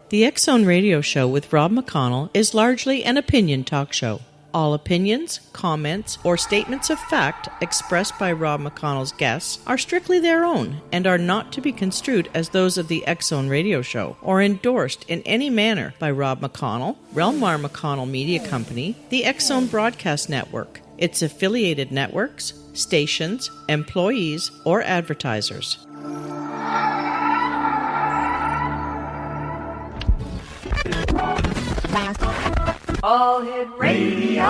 The X Zone Radio Show with Rob McConnell is largely an opinion talk show. All opinions, comments, or statements of fact expressed by Rob McConnell's guests are strictly their own and are not to be construed as those of the X Zone Radio Show or endorsed in any manner by Rob McConnell, Relmar McConnell Media Company, the X Zone Broadcast Network, its affiliated networks, stations, employees, or advertisers. All Hit Radio.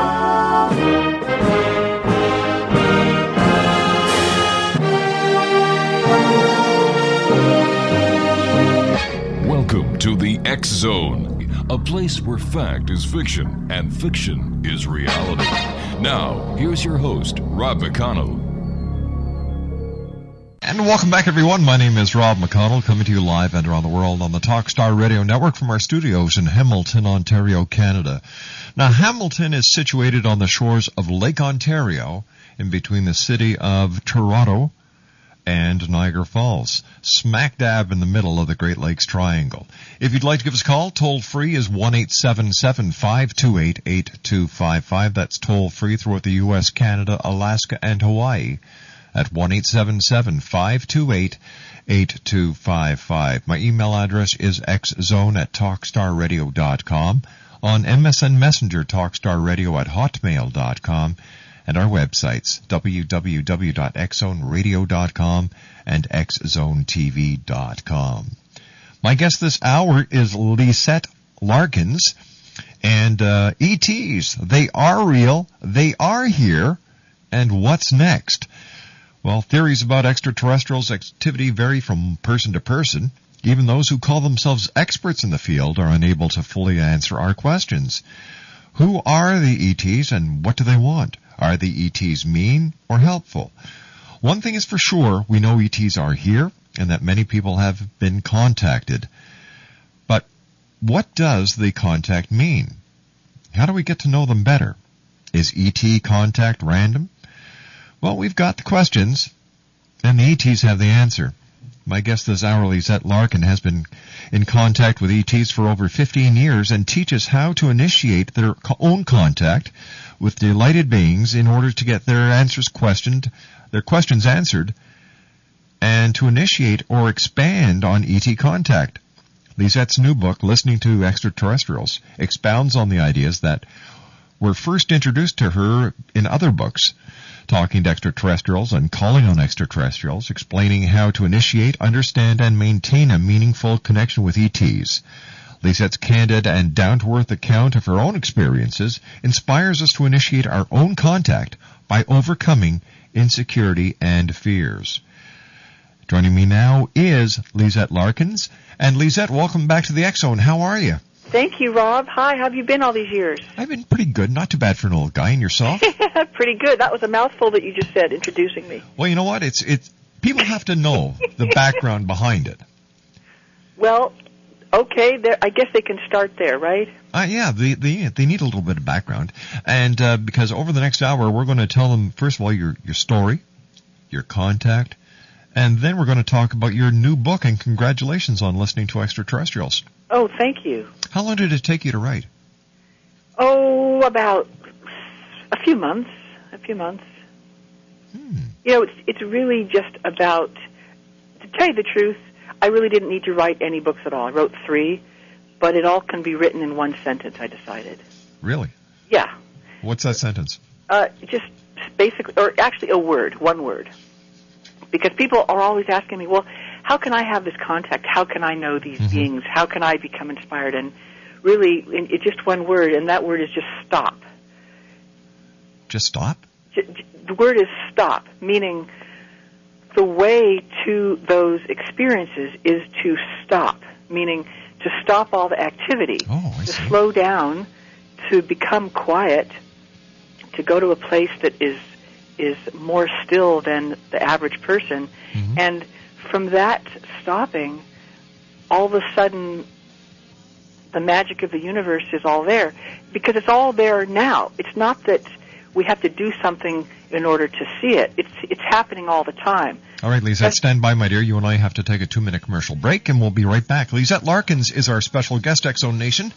Welcome to the X Zone, a place where fact is fiction and fiction is reality. Now, here's your host, Rob McConnell. And welcome back, everyone. My name is Rob McConnell, coming to you live and around the world on the Talkstar Radio Network from our studios in Hamilton, Ontario, Canada. Now, Hamilton is situated on the shores of Lake Ontario, in between the city of Toronto and Niagara Falls, smack dab in the middle of the Great Lakes Triangle. If you'd like to give us a call, toll-free is 1-877-528-8255. That's toll-free throughout the U.S., Canada, Alaska, and Hawaii at 1-877-528-8255. My email address is xzone@talkstarradio.com. On MSN Messenger, talkstarradio@hotmail.com. And our websites, www.xzoneradio.com and xzonetv.com. My guest this hour is Lisette Larkins. And ETs, they are real, they are here, and what's next? Well, theories about extraterrestrials' activity vary from person to person. Even those who call themselves experts in the field are unable to fully answer our questions. Who are the ETs and what do they want? Are the ETs mean or helpful? One thing is for sure, we know ETs are here and that many people have been contacted. But what does the contact mean? How do we get to know them better? Is ET contact random? Well, we've got the questions, and the ETs have the answer. My guest this hour, Lisette Larkin, has been in contact with ETs for over 15 years and teaches how to initiate their own contact with delighted beings in order to get their questions answered, and to initiate or expand on ET contact. Lisette's new book, Listening to Extraterrestrials, expounds on the ideas that were first introduced to her in other books, Talking to Extraterrestrials and Calling on Extraterrestrials, explaining how to initiate, understand, and maintain a meaningful connection with ETs. Lisette's candid and down-to-earth account of her own experiences inspires us to initiate our own contact by overcoming insecurity and fears. Joining me now is Lisette Larkins. And Lisette, welcome back to the X Zone. How are you? Thank you, Rob. Hi, how have you been all these years? I've been pretty good. Not too bad for an old guy. And yourself? Pretty good. That was a mouthful that you just said, introducing me. Well, you know what? It's people have to know the background behind it. Well, okay. I guess they can start there, right? Yeah, they need a little bit of background. And because over the next hour, we're going to tell them, first of all, your story, your contact, and then we're going to talk about your new book, and congratulations on Listening to Extraterrestrials. Oh, thank you. How long did it take you to write? Oh, about a few months. You know, it's really just about, to tell you the truth, I really didn't need to write any books at all. I wrote 3, but it all can be written in one sentence, I decided. Really? Yeah. What's that sentence? Just basically, or actually one word. Because people are always asking me, well, how can I have this contact? How can I know these beings? How can I become inspired? And really, it's just one word, and that word is just stop. Just stop? The word is stop, meaning the way to those experiences is to stop, meaning to stop all the activity, to slow down, to become quiet, to go to a place that is more still than the average person. And from that stopping, all of a sudden, the magic of the universe is all there, because it's all there now. It's not that we have to do something in order to see it. It's happening all the time. All right, Lisette, stand by, my dear. You and I have to take a 2-minute commercial break, and we'll be right back. Lisette Larkins is our special guest, X-Zone Nation.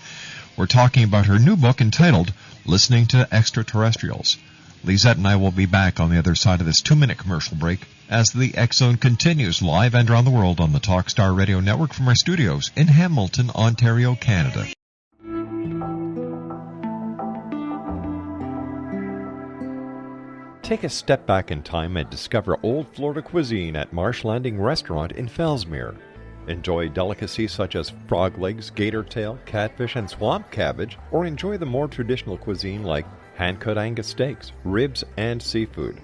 We're talking about her new book entitled Listening to Extraterrestrials. Lisette and I will be back on the other side of this 2-minute commercial break as the X-Zone continues live and around the world on the Talkstar Radio Network from our studios in Hamilton, Ontario, Canada. Take a step back in time and discover old Florida cuisine at Marsh Landing Restaurant in Fellsmere. Enjoy delicacies such as frog legs, gator tail, catfish, and swamp cabbage, or enjoy the more traditional cuisine like hand-cut Angus steaks, ribs, and seafood.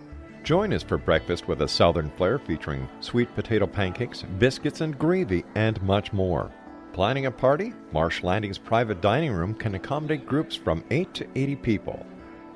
Join us for breakfast with a southern flair featuring sweet potato pancakes, biscuits and gravy, and much more. Planning a party? Marsh Landing's private dining room can accommodate groups from 8 to 80 people.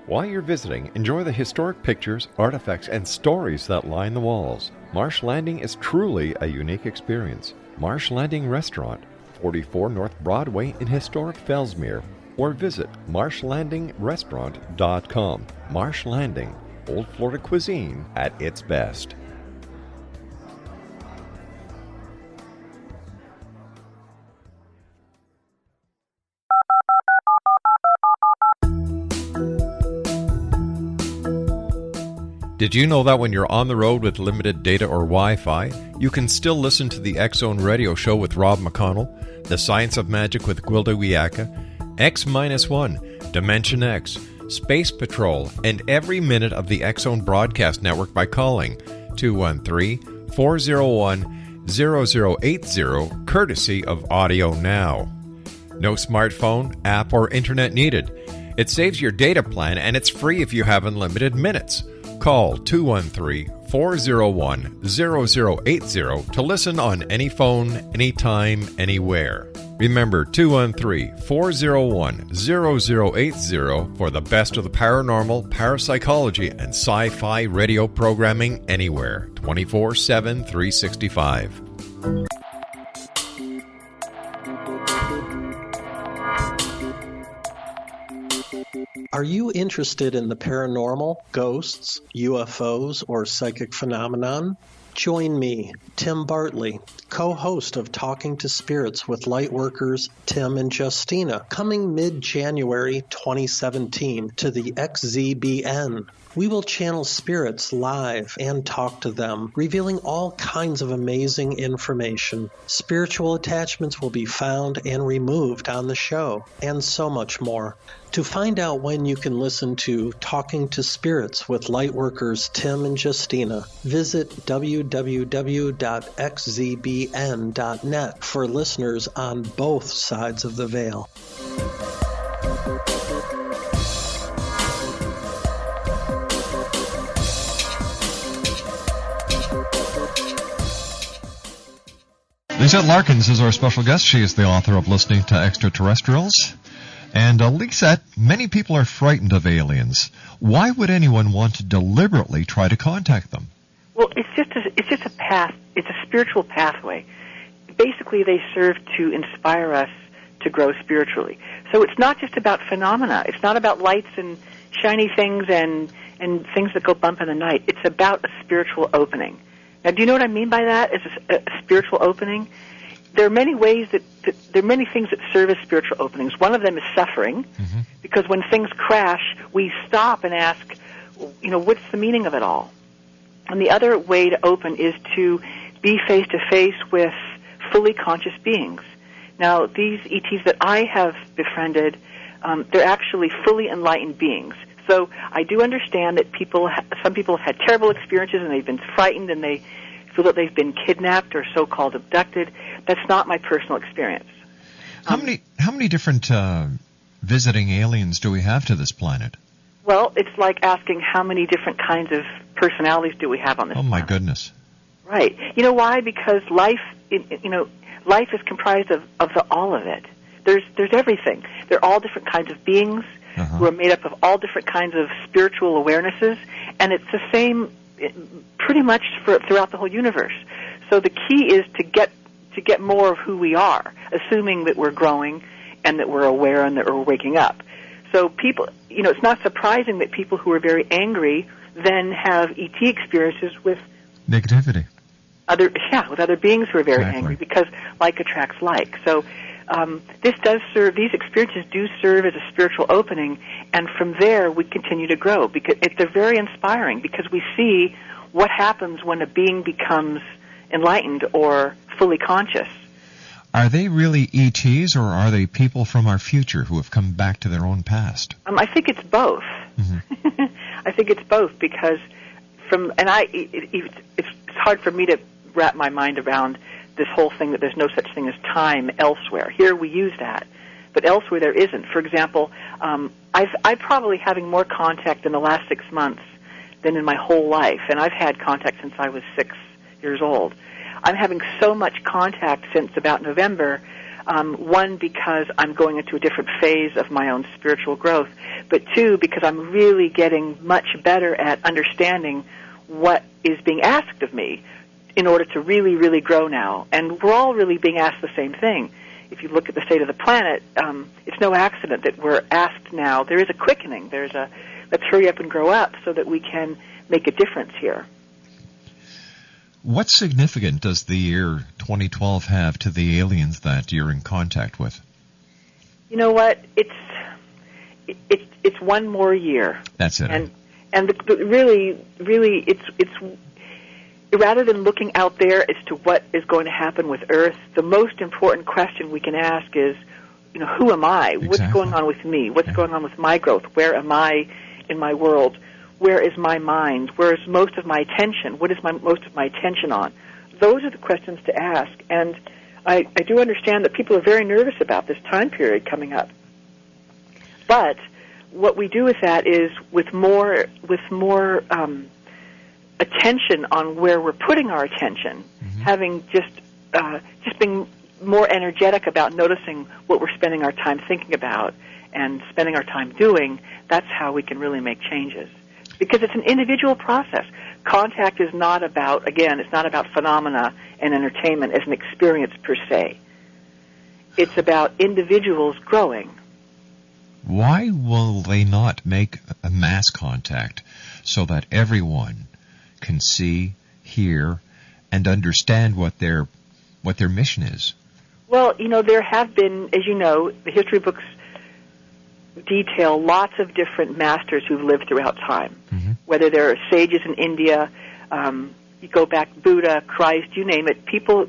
While you're visiting, enjoy the historic pictures, artifacts, and stories that line the walls. Marsh Landing is truly a unique experience. Marsh Landing Restaurant, 44 North Broadway in historic Fellsmere, or visit marshlandingrestaurant.com. Marsh Landing, old Florida cuisine at its best. Did you know that when you're on the road with limited data or Wi-Fi, you can still listen to the X-Zone Radio Show with Rob McConnell, The Science of Magic with Gwilda Wiyaka, X-1, Dimension X, Space Patrol, and every minute of the X-Zone broadcast network by calling 213-401-0080, courtesy of Audio Now. No smartphone, app, or internet needed. It saves your data plan, and it's free if you have unlimited minutes. Call 213-401-0080 to listen on any phone, anytime, anywhere. Remember 213-401-0080 for the best of the paranormal, parapsychology, and sci-fi radio programming anywhere, 24/7, 365. Are you interested in the paranormal, ghosts, UFOs, or psychic phenomenon? Join me, Tim Bartley, co-host of Talking to Spirits with Lightworkers Tim and Justina, coming mid-January 2017 to the XZBN. We will channel spirits live and talk to them, revealing all kinds of amazing information. Spiritual attachments will be found and removed on the show, and so much more. To find out when you can listen to Talking to Spirits with Lightworkers Tim and Justina, visit www.xzbn.net for listeners on both sides of the veil. Lisette Larkins is our special guest. She is the author of Listening to Extraterrestrials. And Lisette, many people are frightened of aliens. Why would anyone want to deliberately try to contact them? Well, it's just a path. It's a spiritual pathway. Basically, they serve to inspire us to grow spiritually. So it's not just about phenomena. It's not about lights and shiny things and things that go bump in the night. It's about a spiritual opening. Now, do you know what I mean by that? Is a spiritual opening? There are many ways there are many things that serve as spiritual openings. One of them is suffering, because when things crash, we stop and ask, what's the meaning of it all? And the other way to open is to be face to face with fully conscious beings. Now, these ETs that I have befriended, they're actually fully enlightened beings. So I do understand that some people have had terrible experiences and they've been frightened and they feel that they've been kidnapped or so-called abducted. That's not my personal experience. How many different visiting aliens do we have to this planet? Well, it's like asking how many different kinds of personalities do we have on this planet. Oh, my goodness. Right. You know why? Because life is comprised of all of it. There's everything. They're all different kinds of beings who are made up of all different kinds of spiritual awarenesses, and it's the same pretty much throughout the whole universe. So the key is to get more of who we are, assuming that we're growing and that we're aware and that we're waking up. So people, it's not surprising that people who are very angry then have ET experiences with negativity. With other beings who are very angry, because like attracts like. So these experiences do serve as a spiritual opening, and from there we continue to grow, because they're very inspiring, because we see what happens when a being becomes enlightened or fully conscious. Are they really ETs, or are they people from our future who have come back to their own past? I think it's both. Mm-hmm. I think it's both, because it's hard for me to wrap my mind around this whole thing that there's no such thing as time elsewhere. Here we use that, but elsewhere there isn't. For example, I'm probably having more contact in the last 6 months than in my whole life, and I've had contact since I was 6 years old. I'm having so much contact since about November, one, because I'm going into a different phase of my own spiritual growth, but two, because I'm really getting much better at understanding what is being asked of me in order to really, really grow now. And we're all really being asked the same thing. If you look at the state of the planet, it's no accident that we're asked now. There is a quickening. There's a let's hurry up and grow up so that we can make a difference here. What significance does the year 2012 have to the aliens that you're in contact with? You know what? It's one more year. That's it. And really, it's rather than looking out there as to what is going to happen with Earth, the most important question we can ask is, who am I? Exactly. What's going on with me? What's going on with my growth? Where am I in my world? Where is my mind? Where is most of my attention? What is most of my attention on? Those are the questions to ask. And I do understand that people are very nervous about this time period coming up. But what we do with that is with more attention on where we're putting our attention, mm-hmm. having just being more energetic about noticing what we're spending our time thinking about and spending our time doing, that's how we can really make changes. Because it's an individual process. Contact is not about, again, it's not about phenomena and entertainment as an experience per se. It's about individuals growing. Why will they not make a mass contact so that everyone can see, hear, and understand what their mission is? Well, there have been, as you know, the history books detail lots of different masters who've lived throughout time. Mm-hmm. Whether they're sages in India, you go back, Buddha, Christ, you name it,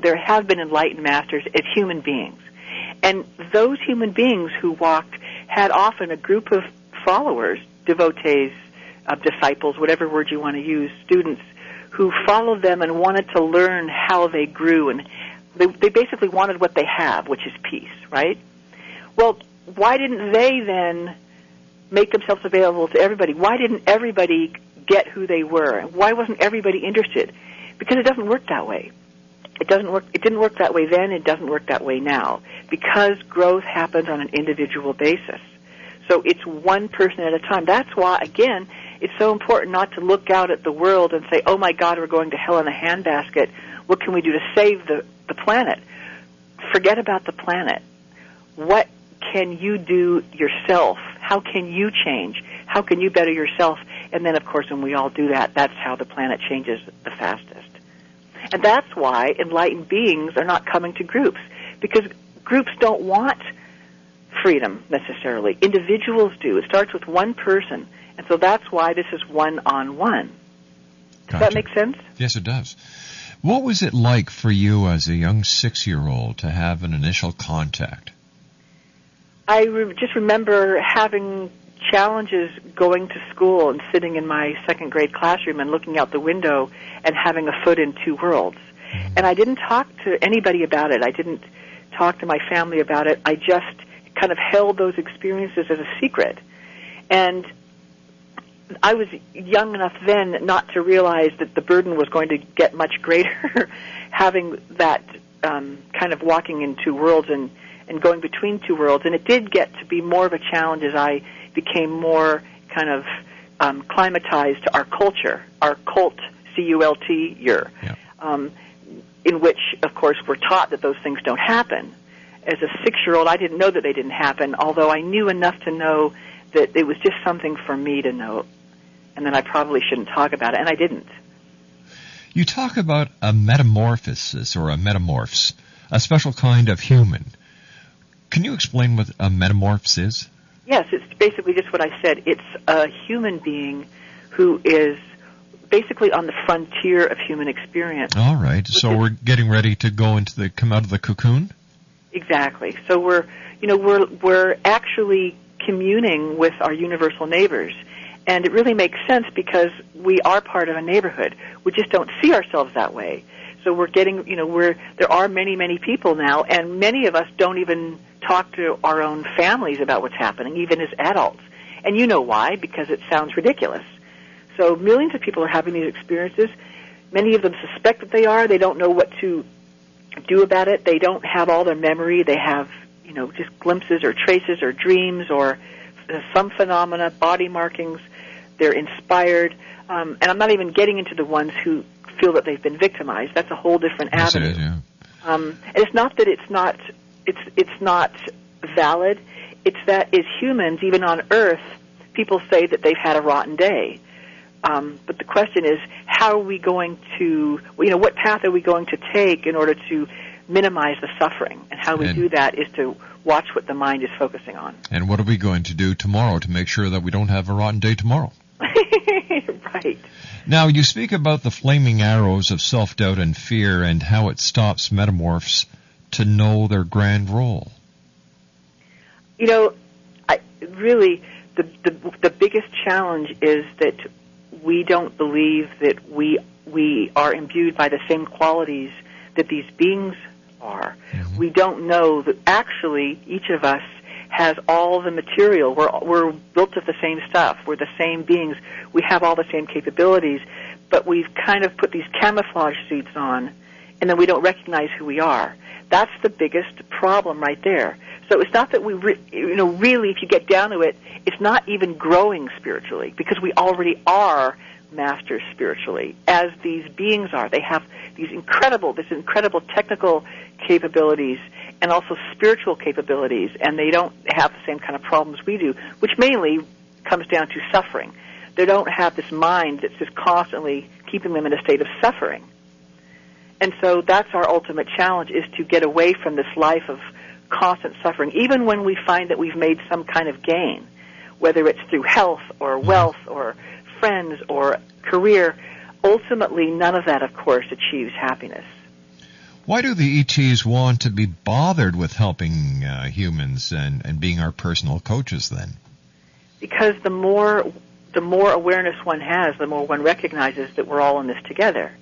there have been enlightened masters as human beings. And those human beings who walked had often a group of followers, devotees, disciples, whatever word you want to use, students, who followed them and wanted to learn how they grew. And they basically wanted what they have, which is peace, right? Well, why didn't they then make themselves available to everybody? Why didn't everybody get who they were? Why wasn't everybody interested? Because it doesn't work that way. It didn't work that way then. It doesn't work that way now. Because growth happens on an individual basis. So it's one person at a time. That's why, again, it's so important not to look out at the world and say, oh my God, we're going to hell in a handbasket. What can we do to save the planet? Forget about the planet. What can you do yourself? How can you change? How can you better yourself? And then, of course, when we all do that, that's how the planet changes the fastest. And that's why enlightened beings are not coming to groups, because groups don't want freedom necessarily. Individuals do. It starts with one person, and so that's why this is one-on-one. Does that make sense? Yes, it does. What was it like for you as a young 6-year-old to have an initial contact? I just remember having challenges going to school and sitting in my second grade classroom and looking out the window and having a foot in two worlds. Mm-hmm. And I didn't talk to anybody about it. I didn't talk to my family about it. I just kind of held those experiences as a secret. And I was young enough then not to realize that the burden was going to get much greater having that kind of walking in two worlds and going between two worlds. And it did get to be more of a challenge as I became more kind of climatized to our culture, our cult, C-U-L-T, year, in which, of course, we're taught that those things don't happen. As a 6-year-old, I didn't know that they didn't happen, although I knew enough to know that it was just something for me to know. and then I probably shouldn't talk about it, and I didn't. You talk about a metamorphosis or a metamorphs, a special kind of human. Can you explain what a metamorphs is? Yes, it's basically just what I said. It's a human being who is basically on the frontier of human experience. All right. So we're getting ready to come out of the cocoon? Exactly. So we're actually communing with our universal neighbors. And it really makes sense because we are part of a neighborhood. We just don't see ourselves that way. So we're getting, there are many, many people now, and many of us don't even talk to our own families about what's happening, even as adults. And you know why, because it sounds ridiculous. So millions of people are having these experiences. Many of them suspect that they are. They don't know what to do about it. They don't have all their memory. They have, just glimpses or traces or dreams or some phenomena, body markings. They're inspired. And I'm not even getting into the ones who feel that they've been victimized. That's a whole different avenue. Yes, it is, yeah. And it's not that it's not valid. It's that as humans, even on Earth, people say that they've had a rotten day. But the question is, how are we going to, what path are we going to take in order to minimize the suffering? And how we do that is to watch what the mind is focusing on. And what are we going to do tomorrow to make sure that we don't have a rotten day tomorrow? Right. Now, you speak about the flaming arrows of self-doubt and fear and how it stops metamorphs to know their grand role. The biggest challenge is that we don't believe that we are imbued by the same qualities that these beings are. Mm-hmm. We don't know that actually each of us has all the material. We're built of the same stuff. We're the same beings. We have all the same capabilities, but we've kind of put these camouflage suits on, and then we don't recognize who we are. That's the biggest problem right there. So it's not that we, really, if you get down to it, it's not even growing spiritually, because we already are masters spiritually, as these beings are. They have these incredible technical capabilities and also spiritual capabilities, and they don't have the same kind of problems we do, which mainly comes down to suffering. They don't have this mind that's just constantly keeping them in a state of suffering. And so that's our ultimate challenge, is to get away from this life of constant suffering, even when we find that we've made some kind of gain, whether it's through health or wealth or friends or career. Ultimately, none of that, of course, achieves happiness. Why do the ETs want to be bothered with helping humans and being our personal coaches then? Because the more awareness one has, the more one recognizes that we're all in this together.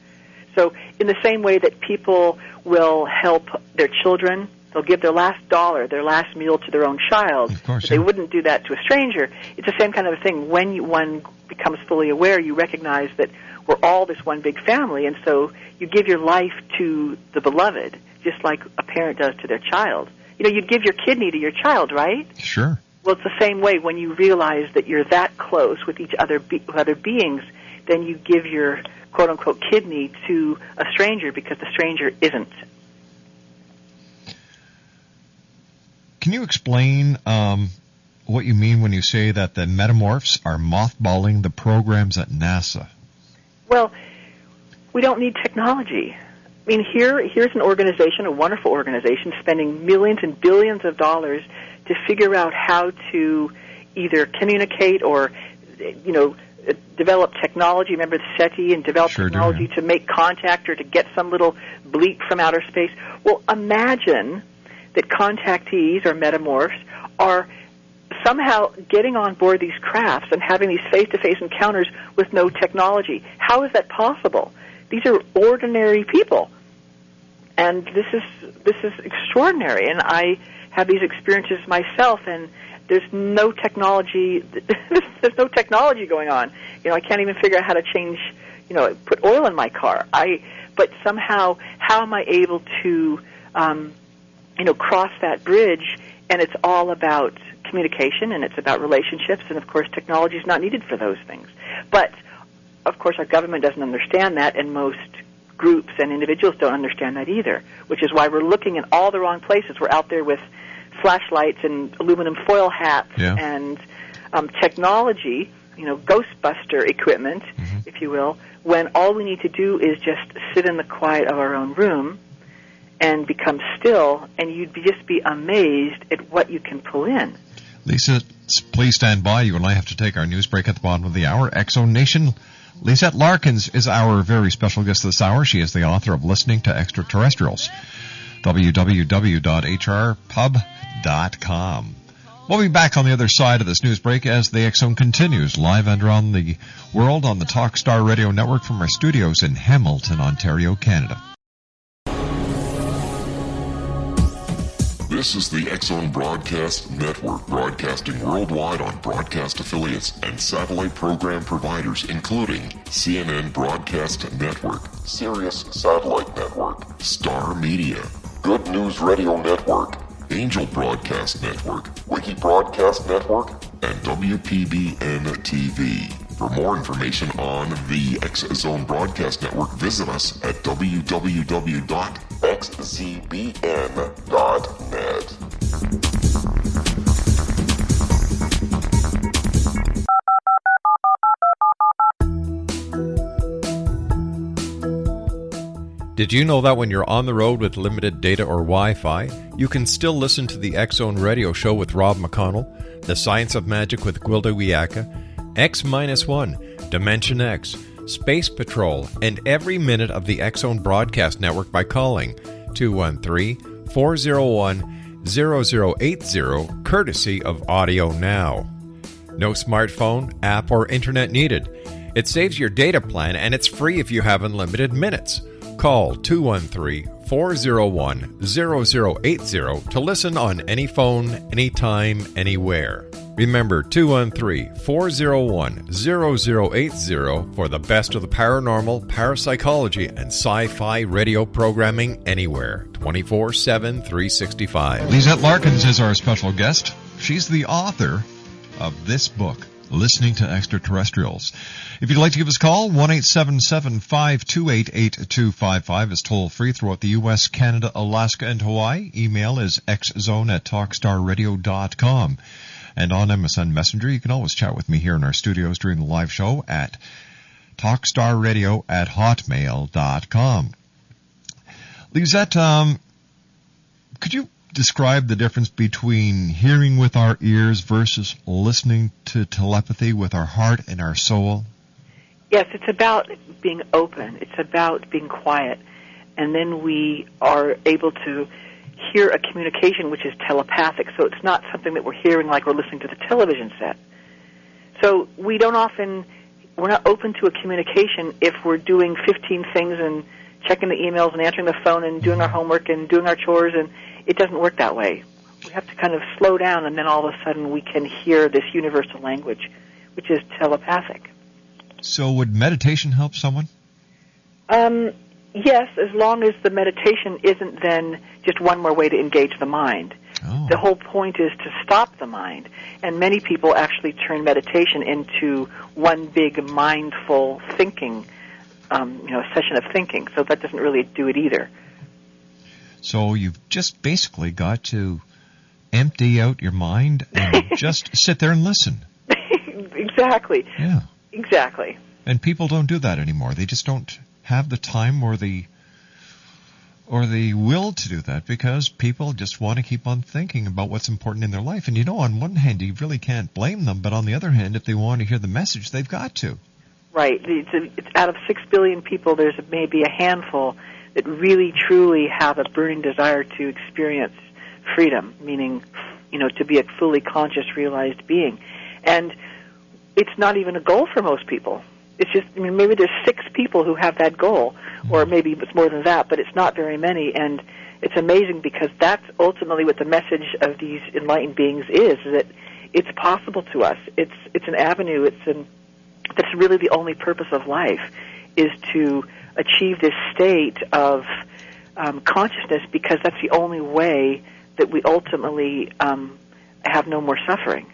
So in the same way that people will help their children, they'll give their last dollar, their last meal to their own child. Of course, but they wouldn't do that to a stranger. It's the same kind of thing. When one becomes fully aware, you recognize that we're all this one big family, and so you give your life to the beloved, just like a parent does to their child. You'd give your kidney to your child, right? Sure. Well, it's the same way. When you realize that you're that close with each other, other beings, then you give your quote-unquote kidney to a stranger because the stranger isn't. Can you explain what you mean when you say that the metamorphs are mothballing the programs at NASA? Well, we don't need technology. I mean, here's an organization, a wonderful organization, spending millions and billions of dollars to figure out how to either communicate or, develop technology. Remember SETI, and develop technology to make contact or to get some little bleep from outer space. Well, imagine that contactees or metamorphs are somehow getting on board these crafts and having these face-to-face encounters with no technology. How is that possible? These are ordinary people, and this is extraordinary. And I have these experiences myself, and there's no technology. There's no technology going on. I can't even figure out how to change. Put oil in my car. But somehow, how am I able to, cross that bridge? And it's all about communication, and it's about relationships, and of course technology is not needed for those things. But of course our government doesn't understand that, and most groups and individuals don't understand that either, which is why we're looking in all the wrong places. We're out there with flashlights and aluminum foil hats and technology Ghostbuster equipment, if you will, when all we need to do is just sit in the quiet of our own room and become still, and you'd just be amazed at what you can pull in. Lisa, please stand by. You and I have to take our news break at the bottom of the hour. X-Zone Nation, Lisette Larkins is our very special guest this hour. She is the author of Listening to Extraterrestrials. www.hrpub.com. We'll be back on the other side of this news break as the X-Zone continues live and around the world on the Talkstar Radio Network from our studios in Hamilton, Ontario, Canada. This is the X-Zone Broadcast Network, broadcasting worldwide on broadcast affiliates and satellite program providers, including CNN Broadcast Network, Sirius Satellite Network, Star Media, Good News Radio Network, Angel Broadcast Network, Wiki Broadcast Network, and WPBN TV. For more information on the X-Zone Broadcast Network, visit us at www.xzbn.net. Did you know that when you're on the road with limited data or Wi-Fi, you can still listen to the X-Zone Radio Show with Rob McConnell, The Science of Magic with Gwilda Wiyaka, X-1, Dimension X, Space Patrol, and every minute of the X-Zone Broadcast Network by calling 213-401-0080, courtesy of Audio Now. No smartphone, app, or internet needed. It saves your data plan, and it's free if you have unlimited minutes. Call 213-401-0080 to listen on any phone, anytime, anywhere. Remember, 213-401-0080 for the best of the paranormal, parapsychology, and sci-fi radio programming anywhere, 24/7, 365. Lisette Larkins is our special guest. She's the author of this book, Listening to Extraterrestrials. If you'd like to give us a call, 1-877-528-8255 is toll-free throughout the U.S., Canada, Alaska, and Hawaii. Email is xzone@talkstarradio.com. And on MSN Messenger, you can always chat with me here in our studios during the live show at talkstarradio@hotmail.com. Lisette, could you describe the difference between hearing with our ears versus listening to telepathy with our heart and our soul? Yes, it's about being open. It's about being quiet. And then we are able to hear a communication which is telepathic. So it's not something that we're hearing like we're listening to the television set. So we're not open to a communication if we're doing 15 things and checking the emails and answering the phone and doing our homework and doing our chores, and it doesn't work that way. We have to kind of slow down, and then all of a sudden we can hear this universal language, which is telepathic. So would meditation help someone? Yes, as long as the meditation isn't then just one more way to engage the mind. Oh. The whole point is to stop the mind. And many people actually turn meditation into one big mindful thinking, session of thinking. So that doesn't really do it either. So you've just basically got to empty out your mind and just sit there and listen. Exactly. Yeah. Exactly. And people don't do that anymore. They just don't have the time or the will to do that because people just want to keep on thinking about what's important in their life. And on one hand, you really can't blame them, but on the other hand, if they want to hear the message, they've got to. Right. It's out of 6 billion people, there's maybe a handful that really, truly have a burning desire to experience freedom, meaning, to be a fully conscious, realized being. And it's not even a goal for most people. It's just, maybe there's 6 people who have that goal, or maybe it's more than that, but it's not very many. And it's amazing because that's ultimately what the message of these enlightened beings is that it's possible to us. It's an avenue. That's really the only purpose of life, is to achieve this state of consciousness, because that's the only way that we ultimately have no more suffering.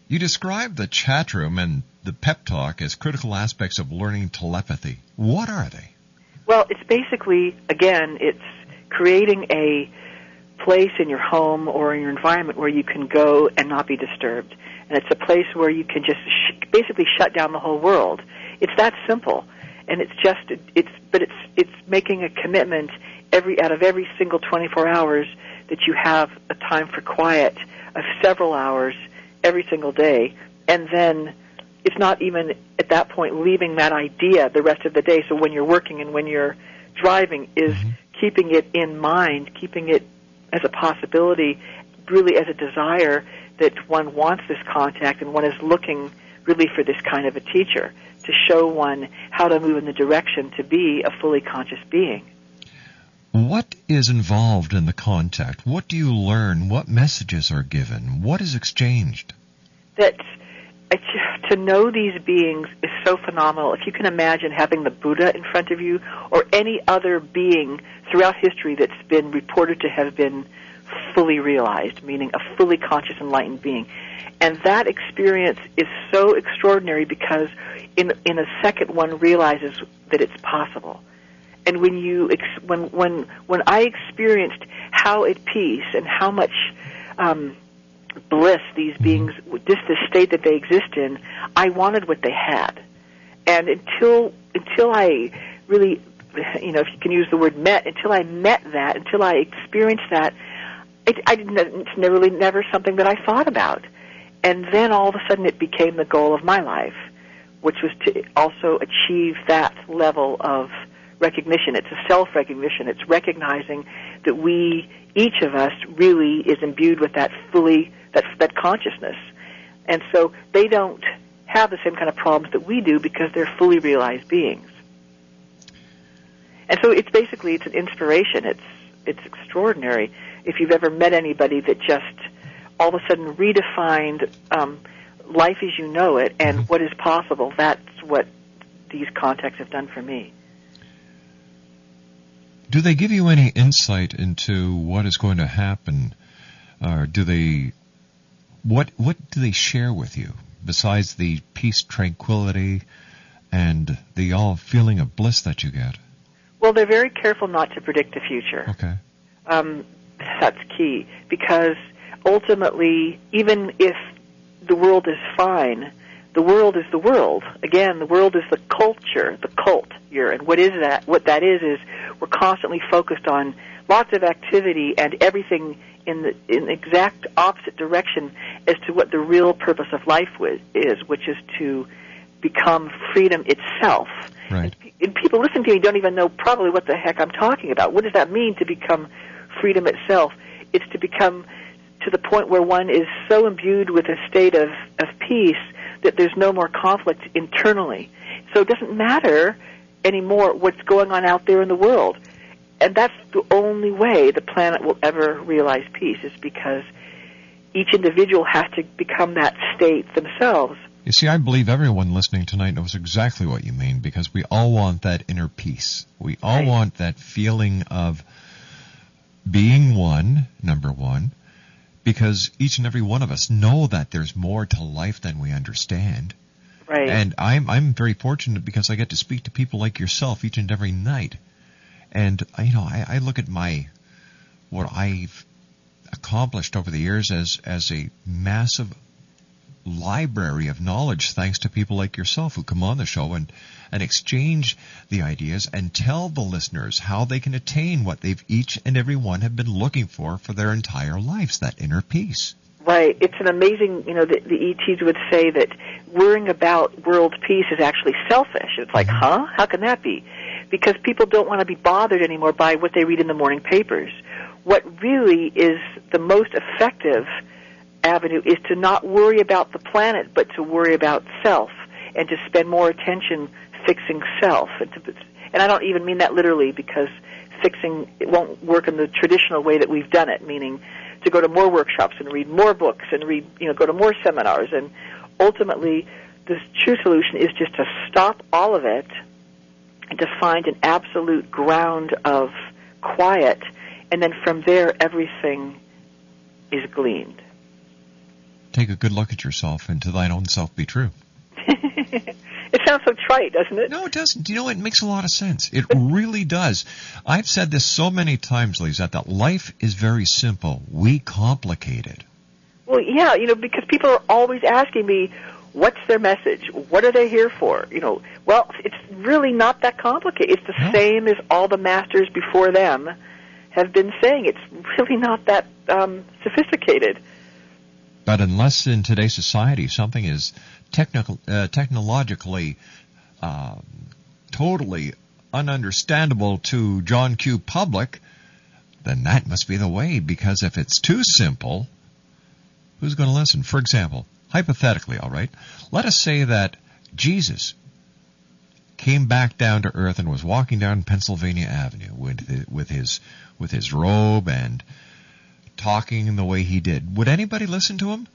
You describe the chat room and the pep talk as critical aspects of learning telepathy. What are they? Well, it's basically, again, it's creating a place in your home or in your environment where you can go and not be disturbed. And it's a place where you can just basically shut down the whole world. It's that simple. And it's making a commitment out of every single 24 hours that you have a time for quiet of several hours every single day. And then it's not even at that point leaving that idea the rest of the day. So when you're working and when you're driving is keeping it in mind, keeping it as a possibility, really as a desire that one wants this contact and one is looking really for this kind of a teacher to show one how to move in the direction to be a fully conscious being. What is involved in the contact? What do you learn? What messages are given? What is exchanged? To know these beings is so phenomenal. If you can imagine having the Buddha in front of you or any other being throughout history that's been reported to have been fully realized, meaning a fully conscious, enlightened being. And that experience is so extraordinary because in a second one realizes that it's possible. And when I experienced how at peace and how much bliss these beings, just the state that they exist in, I wanted what they had. And until I really, if you can use the word until I met that, until I experienced that, it's never something that I thought about. And then all of a sudden it became the goal of my life, which was to also achieve that level of recognition. It's a self-recognition. It's recognizing that each of us really is imbued with that that consciousness. And so they don't have the same kind of problems that we do because they're fully realized beings. And so it's an inspiration. It's extraordinary. If you've ever met anybody that just all of a sudden redefined life as you know it and what is possible, that's what these contacts have done for me. Do they give you any insight into what is going to happen? Or what do they share with you besides the peace, tranquility, and the all feeling of bliss that you get? Well, they're very careful not to predict the future. Okay. That's key, because ultimately, even if the world is fine, the world is the world. Again, the world is the culture, the cult here. And what is that? What that is we're constantly focused on lots of activity and everything in the exact opposite direction as to what the real purpose of life is, which is to become freedom itself. Right. And people listening to me don't even know probably what the heck I'm talking about. What does that mean, to become freedom itself? It's to become to the point where one is so imbued with a state of peace that there's no more conflict internally. So it doesn't matter anymore what's going on out there in the world. And that's the only way the planet will ever realize peace, is because each individual has to become that state themselves. You see, I believe everyone listening tonight knows exactly what you mean, because we all want that inner peace. We all want that feeling of being one, number one, because each and every one of us know that there's more to life than we understand. Right. And I'm very fortunate because I get to speak to people like yourself each and every night. And I look at what I've accomplished over the years as a massive library of knowledge, thanks to people like yourself who come on the show and exchange the ideas and tell the listeners how they can attain what they've each and every one have been looking for their entire lives, that inner peace. Right. It's an amazing, the ETs would say that worrying about world peace is actually selfish. It's like, How can that be? Because people don't want to be bothered anymore by what they read in the morning papers. What really is the most effective avenue is to not worry about the planet, but to worry about self, and to spend more attention fixing self. And I don't even mean that literally, because fixing, it won't work in the traditional way that we've done it, meaning to go to more workshops and read more books and go to more seminars. And ultimately, the true solution is just to stop all of it and to find an absolute ground of quiet, and then from there everything is gleaned. Take a good look at yourself, and to thine own self be true. It sounds so trite, doesn't it? No, it doesn't. You know, it makes a lot of sense. It really does. I've said this so many times, Lisette, that life is very simple. We complicate it. Well, yeah, because people are always asking me, what's their message? What are they here for? Well, it's really not that complicated. It's the same as all the masters before them have been saying. It's really not that sophisticated. But unless in today's society something is technologically totally ununderstandable to John Q. Public, then that must be the way, because if it's too simple, who's going to listen? For example, hypothetically, all right, let us say that Jesus came back down to earth and was walking down Pennsylvania Avenue with his robe and talking the way he did. Would anybody listen to him?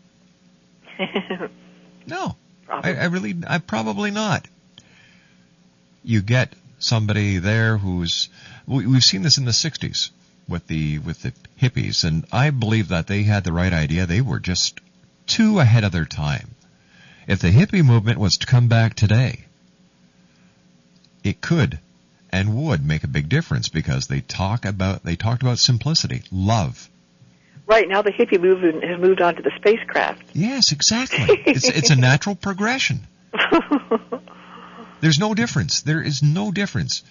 No. I probably not. You get somebody there who's, we've seen this in the 60s with the hippies, and I believe that they had the right idea. They were just too ahead of their time. If the hippie movement was to come back today, it could and would make a big difference, because they talked about simplicity, love. Right, now the hippie movement has moved on to the spacecraft. Yes, exactly. It's a natural progression. There's no difference. There is no difference.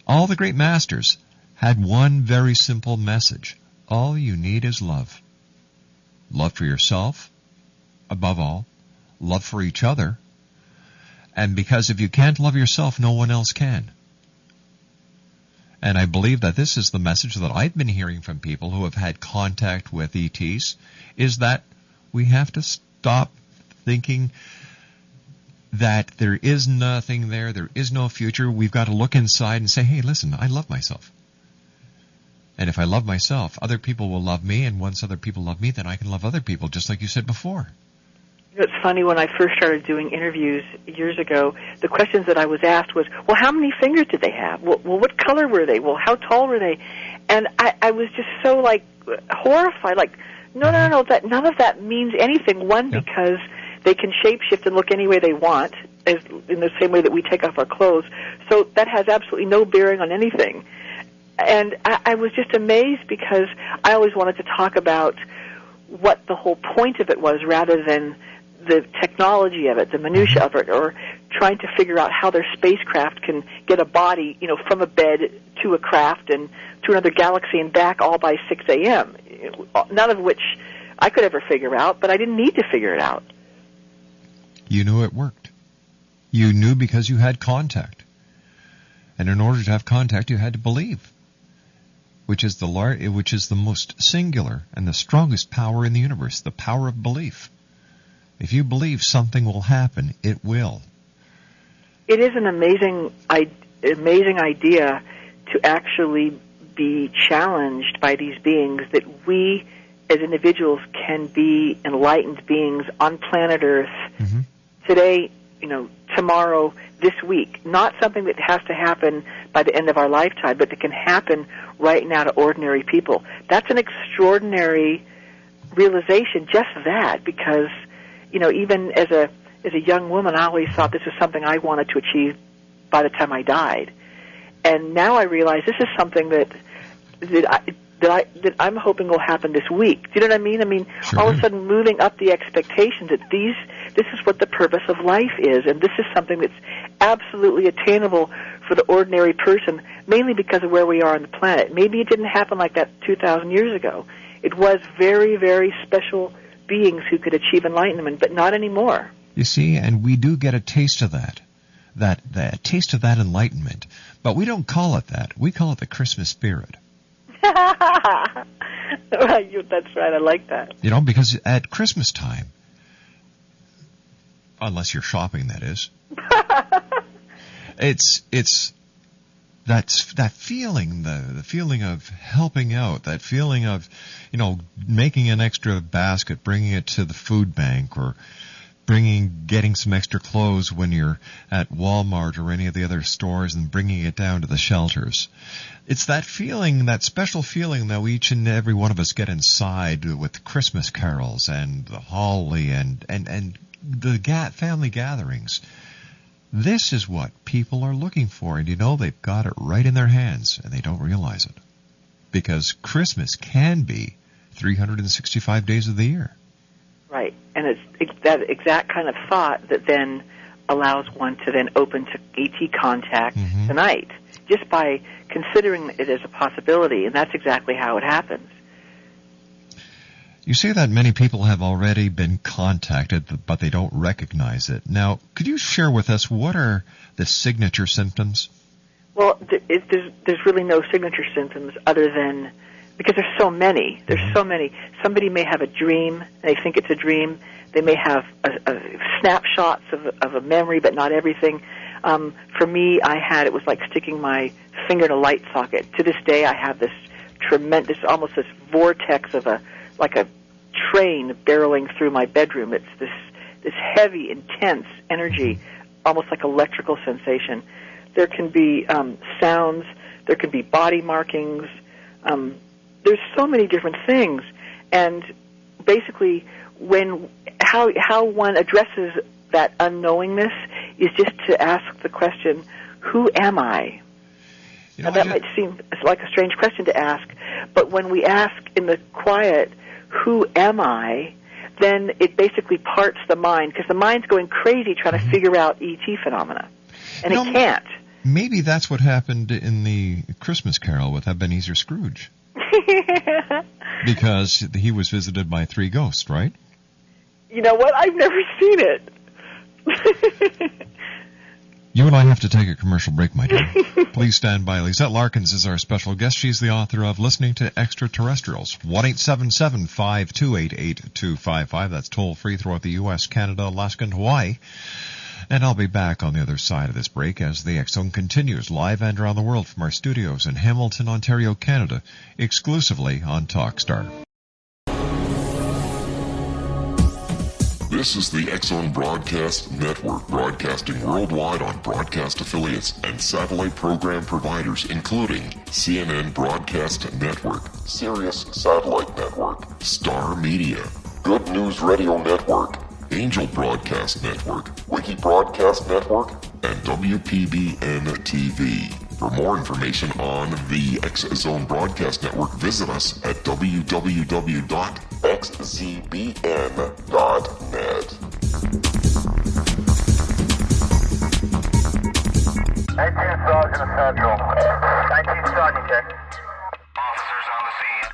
All the great masters had one very simple message. All you need is love. Love for yourself, above all. Love for each other. And because if you can't love yourself, no one else can. And I believe that this is the message that I've been hearing from people who have had contact with ETs, is that we have to stop thinking that there is nothing there is no future. We've got to look inside and say, hey, listen, I love myself. And if I love myself, other people will love me, and once other people love me, then I can love other people, just like you said before. It's funny, when I first started doing interviews years ago, the questions that I was asked was, well, how many fingers did they have? Well, what color were they? Well, how tall were they? And I was just so, horrified, no, that none of that means anything. One, because they can shapeshift and look any way they want, as in the same way that we take off our clothes. So that has absolutely no bearing on anything. And I was just amazed, because I always wanted to talk about what the whole point of it was, rather than the technology of it, the minutia of it, or trying to figure out how their spacecraft can get a body, from a bed to a craft and to another galaxy and back all by 6 a.m., none of which I could ever figure out, but I didn't need to figure it out. You knew it worked. You knew because you had contact. And in order to have contact, you had to believe, which is the most singular and the strongest power in the universe, the power of belief. If you believe something will happen, it will. It is an amazing idea to actually be challenged by these beings, that we as individuals can be enlightened beings on planet Earth today, tomorrow, this week. Not something that has to happen by the end of our lifetime, but that can happen right now to ordinary people. That's an extraordinary realization, just that, because even as a young woman, I always thought this was something I wanted to achieve by the time I died. And now I realize this is something that I'm hoping will happen this week. Do you know what I mean? I mean, sure. All of a sudden moving up the expectations that this is what the purpose of life is, and this is something that's absolutely attainable for the ordinary person, mainly because of where we are on the planet. Maybe it didn't happen like that 2,000 years ago. It was very, very special beings who could achieve enlightenment, but not anymore. You see, and we do get a taste of that taste of that enlightenment, but we don't call it that. We call it the Christmas spirit. That's right. I like that. Because at Christmas time, unless you're shopping, that is, it's that feeling, the feeling of helping out, that feeling of, making an extra basket, bringing it to the food bank, or getting some extra clothes when you're at Walmart or any of the other stores, and bringing it down to the shelters. It's that feeling, that special feeling that each and every one of us get inside with Christmas carols and the holly and family gatherings. This is what people are looking for, and they've got it right in their hands, and they don't realize it. Because Christmas can be 365 days of the year. Right, and it's that exact kind of thought that then allows one to then open to ET contact tonight, just by considering it as a possibility, and that's exactly how it happens. You say that many people have already been contacted, but they don't recognize it. Now, could you share with us what are the signature symptoms? Well, there's really no signature symptoms other than, because there's so many. There's so many. Somebody may have a dream. They think it's a dream. They may have snapshots of a memory, but not everything. For me, it was like sticking my finger in a light socket. To this day, I have this tremendous, almost this vortex of like a train barreling through my bedroom. It's this heavy, intense energy, almost like electrical sensation. There can be sounds. There can be body markings. There's so many different things, and basically, how one addresses that unknowingness is just to ask the question, "Who am I?" Now, that might seem like a strange question to ask, but when we ask in the quiet, "Who am I?" then it basically parts the mind, because the mind's going crazy trying to figure out ET phenomena, and it can't. Maybe that's what happened in the Christmas Carol with Ebenezer Scrooge. Because he was visited by 3 ghosts, right? You know what? I've never seen it. You and I have to take a commercial break, my dear. Please stand by. Lisette Larkins is our special guest. She's the author of Listening to Extraterrestrials. 1-877-528-8255. That's toll-free throughout the U.S., Canada, Alaska, and Hawaii. And I'll be back on the other side of this break as the X-Zone continues live and around the world from our studios in Hamilton, Ontario, Canada, exclusively on Talkstar. This is the X-Zone Broadcast Network, broadcasting worldwide on broadcast affiliates and satellite program providers, including CNN Broadcast Network, Sirius Satellite Network, Star Media, Good News Radio Network, Angel Broadcast Network, Wiki Broadcast Network, and WPBN TV. For more information on the X-Zone Broadcast Network, visit us at www.xzbn.net. 19 Sergeant Central. 19 Sergeant, check. Officers on the scene.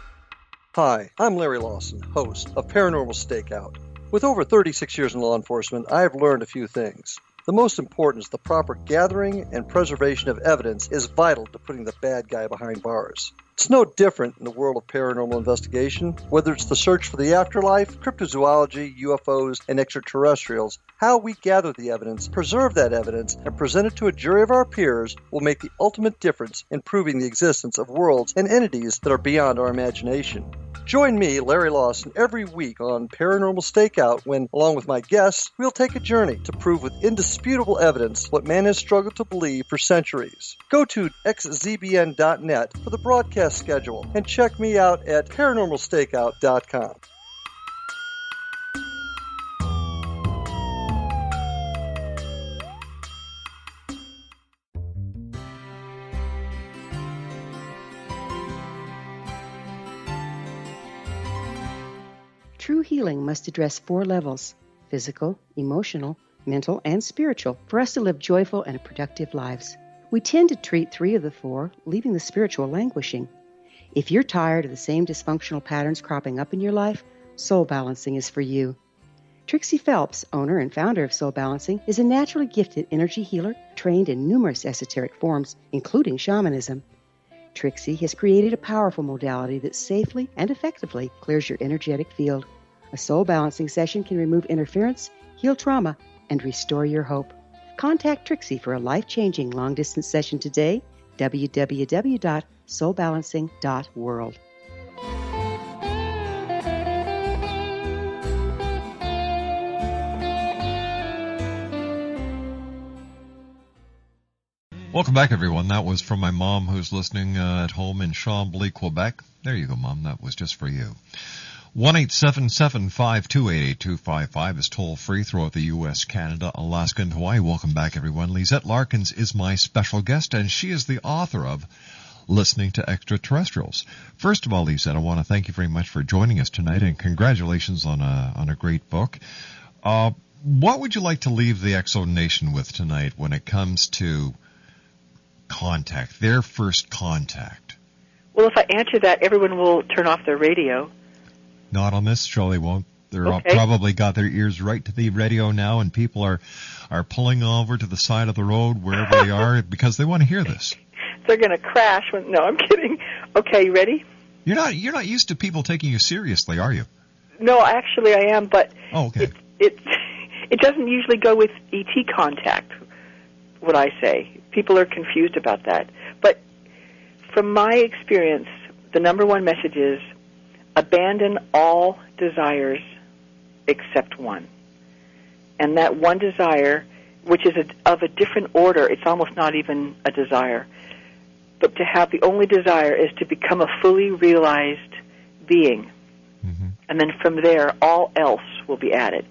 Hi, I'm Larry Lawson, host of Paranormal Stakeout. With over 36 years in law enforcement, I have learned a few things. The most important is the proper gathering and preservation of evidence is vital to putting the bad guy behind bars. It's no different in the world of paranormal investigation. Whether it's the search for the afterlife, cryptozoology, UFOs, and extraterrestrials, how we gather the evidence, preserve that evidence, and present it to a jury of our peers will make the ultimate difference in proving the existence of worlds and entities that are beyond our imagination. Join me, Larry Lawson, every week on Paranormal Stakeout when, along with my guests, we'll take a journey to prove with indisputable evidence what man has struggled to believe for centuries. Go to xzbn.net for the broadcast schedule and check me out at paranormalstakeout.com. True healing must address 4 levels: physical, emotional, mental, and spiritual, for us to live joyful and productive lives. We tend to treat 3 of the 4, leaving the spiritual languishing. If you're tired of the same dysfunctional patterns cropping up in your life, Soul Balancing is for you. Trixie Phelps, owner and founder of Soul Balancing, is a naturally gifted energy healer trained in numerous esoteric forms, including shamanism. Trixie has created a powerful modality that safely and effectively clears your energetic field. A soul balancing session can remove interference, heal trauma, and restore your hope. Contact Trixie for a life-changing long-distance session today, www.soulbalancing.world. Welcome back, everyone. That was from my mom, who's listening at home in Chambly, Quebec. There you go, Mom. That was just for you. 1-877-528-8255 is toll-free throughout the U.S., Canada, Alaska, and Hawaii. Welcome back, everyone. Lisette Larkins is my special guest, and she is the author of Listening to Extraterrestrials. First of all, Lisette, I want to thank you very much for joining us tonight, and congratulations on a great book. What would you like to leave the Exo Nation with tonight when it comes to contact, their first contact? Well, if I answer that, everyone will turn off their radio. Not on this show, they won't. They're all probably got their ears right to the radio now, and people are pulling over to the side of the road wherever they are because they want to hear this. They're going to crash. No, I'm kidding. Okay, you ready? You're not used to people taking you seriously, are you? No, actually I am, but it doesn't usually go with ET contact, what I say. People are confused about that. But from my experience, the number one message is abandon all desires except one. And that one desire, which is of a different order, it's almost not even a desire, but to have the only desire is to become a fully realized being. Mm-hmm. And then from there, all else will be added.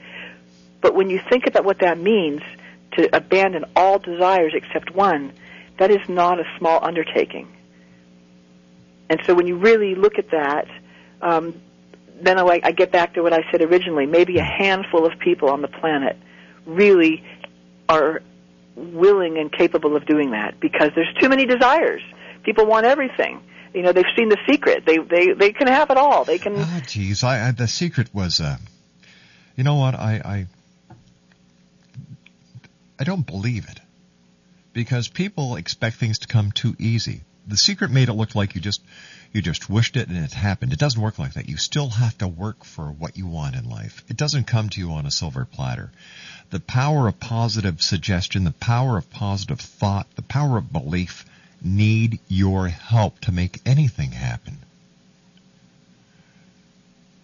But when you think about what that means, to abandon all desires except one, that is not a small undertaking. And so when you really look at that, then I get back to what I said originally. Maybe a handful of people on the planet really are willing and capable of doing that because there's too many desires. People want everything. You know, they've seen The Secret. They can have it all. They can. Oh, geez, The Secret was. You know what? I don't believe it because people expect things to come too easy. The Secret made it look like you just wished it and it happened. It doesn't work like that. You still have to work for what you want in life. It doesn't come to you on a silver platter. The power of positive suggestion, the power of positive thought, the power of belief need your help to make anything happen.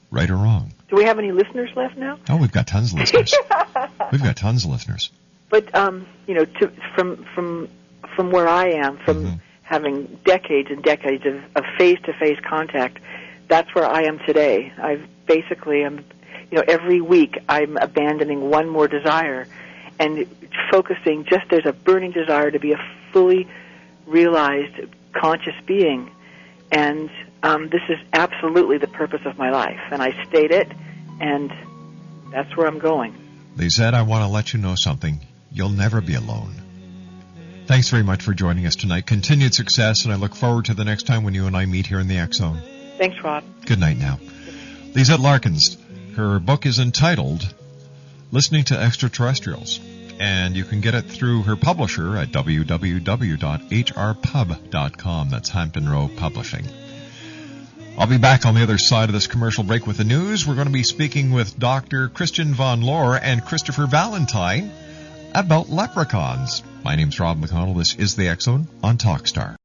Right or wrong? Do we have any listeners left now? Oh, we've got tons of listeners. We've got tons of listeners. But from where I am, from having decades and decades of face-to-face contact, that's where I am today. Every week I'm abandoning one more desire and focusing there's a burning desire to be a fully realized conscious being. And this is absolutely the purpose of my life. And I state it, and that's where I'm going. Lisette, I want to let you know something. You'll never be alone. Thanks very much for joining us tonight. Continued success, and I look forward to the next time when you and I meet here in the X Zone. Thanks, Rob. Good night now. Lisette Larkins, her book is entitled Listening to Extraterrestrials, and you can get it through her publisher at www.hrpub.com. That's Hampton Row Publishing. I'll be back on the other side of this commercial break with the news. We're going to be speaking with Dr. Christian Von Lohr and Christopher Valentine about leprechauns. My name's Rob McConnell. This is the X Zone on Talkstar.